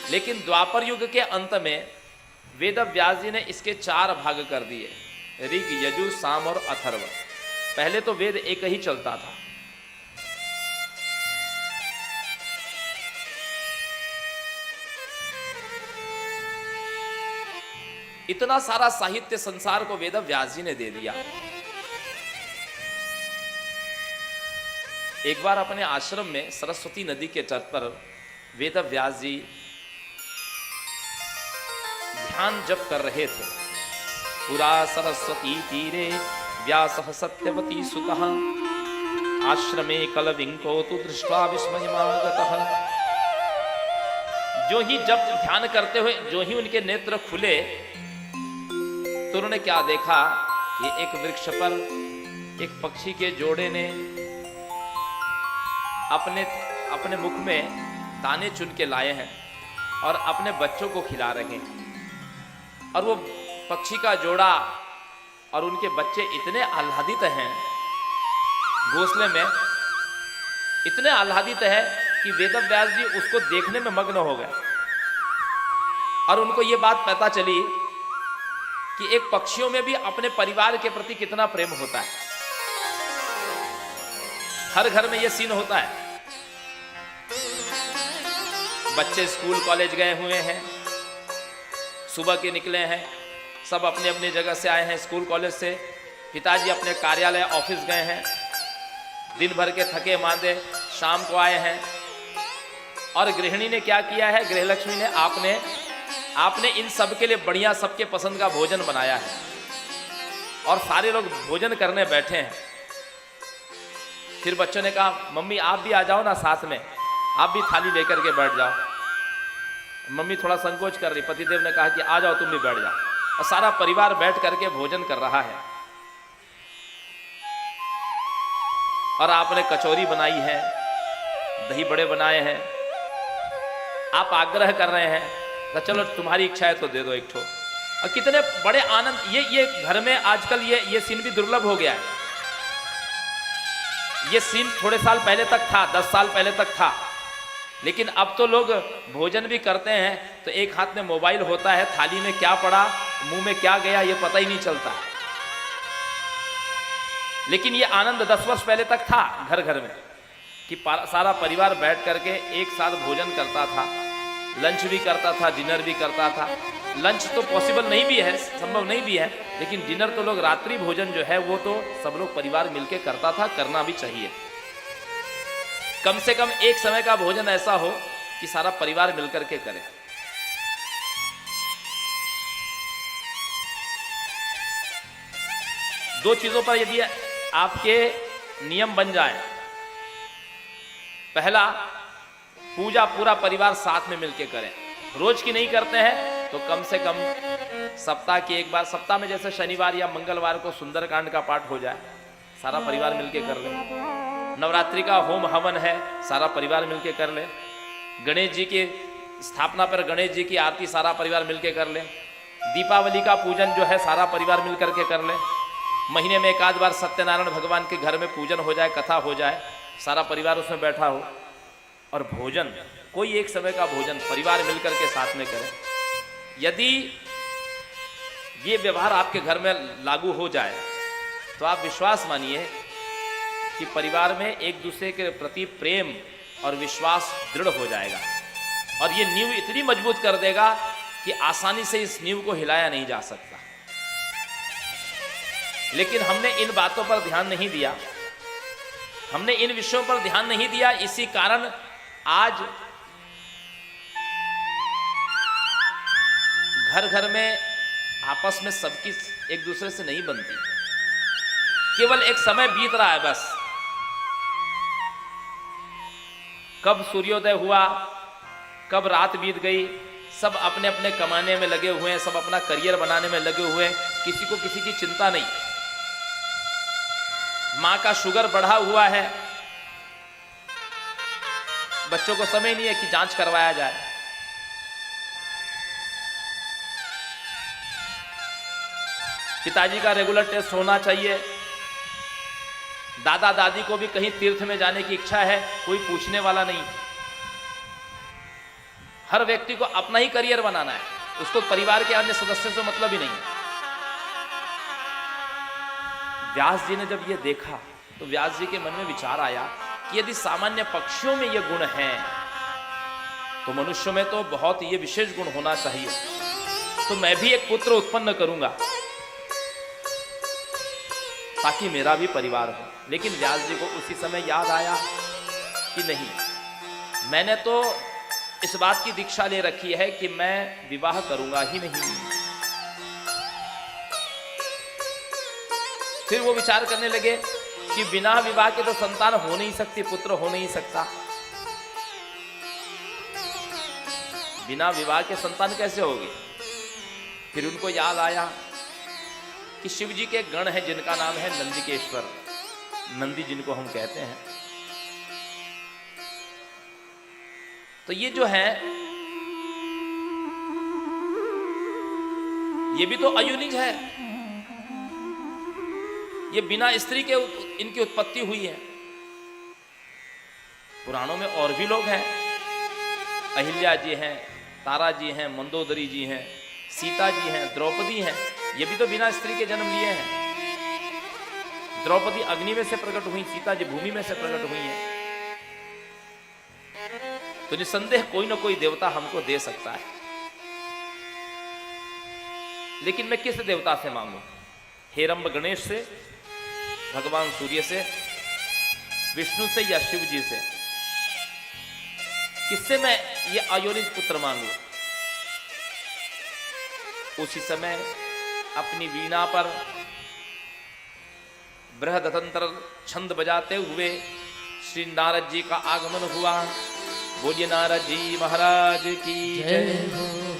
लेकिन द्वापर युग के अंत में वेद व्यास जी ने इसके 4 भाग कर दिए, ऋग, यजु, साम और अथर्व। पहले तो वेद एक ही चलता था। इतना सारा साहित्य संसार को वेद व्यास जी ने दे दिया। एक बार अपने आश्रम में सरस्वती नदी के तट पर वेद व्यास जी ध्यान जप कर रहे थे। पुरा सरस्वती तीरे व्यासः सत्यवती सुतः आश्रमे कलविंको तु दृष्ट्वा विस्मयमागतः। जो ही जब ध्यान करते हुए जो ही उनके नेत्र खुले तो उन्होंने क्या देखा कि एक वृक्ष पर एक पक्षी के जोड़े ने अपने मुख में दाने चुन के लाए हैं और अपने बच्चों को खिला रहे हैं। और वो पक्षी का जोड़ा और उनके बच्चे इतने आह्लादित हैं, घोंसले में इतने आह्लादित है कि वेदव्यास जी उसको देखने में मग्न हो गए। और उनको ये बात पता चली कि एक पक्षियों में भी अपने परिवार के प्रति कितना प्रेम होता है। हर घर में ये सीन होता है। बच्चे स्कूल कॉलेज गए हुए हैं, सुबह के निकले हैं, सब अपनी अपनी जगह से आए हैं स्कूल कॉलेज से। पिताजी अपने कार्यालय ऑफिस गए हैं, दिन भर के थके मांदे शाम को आए हैं। और गृहिणी ने क्या किया है, गृहलक्ष्मी ने आपने इन सब के लिए बढ़िया सबके पसंद का भोजन बनाया है और सारे लोग भोजन करने बैठे हैं। फिर बच्चों ने कहा मम्मी आप भी आ जाओ ना साथ में, आप भी थाली लेकर के बैठ जाओ। मम्मी थोड़ा संकोच कर रही, पतिदेव ने कहा कि आ जाओ तुम भी बैठ जाओ। और सारा परिवार बैठ करके भोजन कर रहा है। और आपने कचौरी बनाई है, दही बड़े बनाए हैं। आप आग्रह कर रहे हैं तो चलो तुम्हारी इच्छा है तो दे दो एक ठो। और कितने बड़े आनंद, ये घर में आजकल ये सीन भी दुर्लभ हो गया है। ये सीन थोड़े साल पहले तक था, 10 साल पहले तक था। लेकिन अब तो लोग भोजन भी करते हैं तो एक हाथ में मोबाइल होता है, थाली में क्या पड़ा मुंह में क्या गया ये पता ही नहीं चलता। लेकिन ये आनंद 10 वर्ष पहले तक था घर घर में कि सारा परिवार बैठ करके एक साथ भोजन करता था, लंच भी करता था, डिनर भी करता था। लंच तो पॉसिबल नहीं भी है, संभव नहीं भी है, लेकिन डिनर तो लोग, रात्रि भोजन जो है वो तो सब लोग परिवार मिलके करता था, करना भी चाहिए। कम से कम एक समय का भोजन ऐसा हो कि सारा परिवार मिलकर के करे। दो चीजों पर यदि आपके नियम बन जाए, पहला पूजा पूरा परिवार साथ में मिलकर करें। रोज की नहीं करते हैं तो कम से कम सप्ताह की एक बार, सप्ताह में जैसे शनिवार या मंगलवार को सुंदरकांड का पाठ हो जाए, सारा परिवार मिलकर कर ले। नवरात्रि का होम हवन है, सारा परिवार मिलकर कर ले। गणेश जी की स्थापना पर गणेश जी की आरती सारा परिवार मिलकर कर ले। दीपावली का पूजन जो है सारा परिवार मिलकर के कर ले। महीने में एक आध बार सत्यनारायण भगवान के घर में पूजन हो जाए, कथा हो जाए, सारा परिवार उसमें बैठा हो। और भोजन, कोई एक समय का भोजन परिवार मिलकर के साथ में करें। यदि ये व्यवहार आपके घर में लागू हो जाए तो आप विश्वास मानिए कि परिवार में एक दूसरे के प्रति प्रेम और विश्वास दृढ़ हो जाएगा। और ये नींव इतनी मजबूत कर देगा कि आसानी से इस नींव को हिलाया नहीं जा सकता। लेकिन हमने इन बातों पर ध्यान नहीं दिया, हमने इन विषयों पर ध्यान नहीं दिया। इसी कारण आज घर घर में आपस में सबकी एक दूसरे से नहीं बनती। केवल एक समय बीत रहा है बस। कब सूर्योदय हुआ, कब रात बीत गई, सब अपने अपने कमाने में लगे हुए हैं, सब अपना करियर बनाने में लगे हुए हैं, किसी को किसी की चिंता नहीं। माँ का शुगर बढ़ा हुआ है, बच्चों को समय नहीं है कि जांच करवाया जाए। पिताजी का रेगुलर टेस्ट होना चाहिए। दादा दादी को भी कहीं तीर्थ में जाने की इच्छा है, कोई पूछने वाला नहीं। हर व्यक्ति को अपना ही करियर बनाना है, उसको परिवार के अन्य सदस्यों से मतलब ही नहीं है। व्यास जी ने जब ये देखा तो व्यास जी के मन में विचार आया कि यदि सामान्य पक्षियों में ये गुण हैं तो मनुष्य में तो बहुत ये विशेष गुण होना चाहिए, तो मैं भी एक पुत्र उत्पन्न करूंगा ताकि मेरा भी परिवार हो। लेकिन व्यास जी को उसी समय याद आया कि नहीं, मैंने तो इस बात की दीक्षा ले रखी है कि मैं विवाह करूंगा ही नहीं। फिर वो विचार करने लगे कि बिना विवाह के तो संतान हो नहीं सकती, पुत्र हो नहीं सकता, बिना विवाह के संतान कैसे होगी। फिर उनको याद आया कि शिव जी के गण हैं जिनका नाम है नंदिकेश्वर, नंदी जिनको हम कहते हैं। तो ये जो है ये भी तो अयोनिज है, ये बिना स्त्री के इनकी उत्पत्ति हुई है। पुराणों में और भी लोग हैं, अहिल्या जी हैं, तारा जी हैं, मंदोदरी जी हैं, सीता जी हैं, द्रौपदी हैं, ये भी तो बिना स्त्री के जन्म लिए हैं। द्रौपदी अग्नि में से प्रकट हुई, सीता जी भूमि में से प्रकट हुई हैं। तो निसंदेह कोई ना कोई देवता हमको दे सकता है, लेकिन मैं किस देवता से मांगू? हेरंब गणेश से, भगवान सूर्य से, विष्णु से या शिव जी से? किससे मैं ये अयोनिज पुत्र मांगू? उसी समय अपनी वीणा पर बृहदतंत्र छंद बजाते हुए श्री नारद जी का आगमन हुआ। बोलिए नारद जी महाराज की जय हो।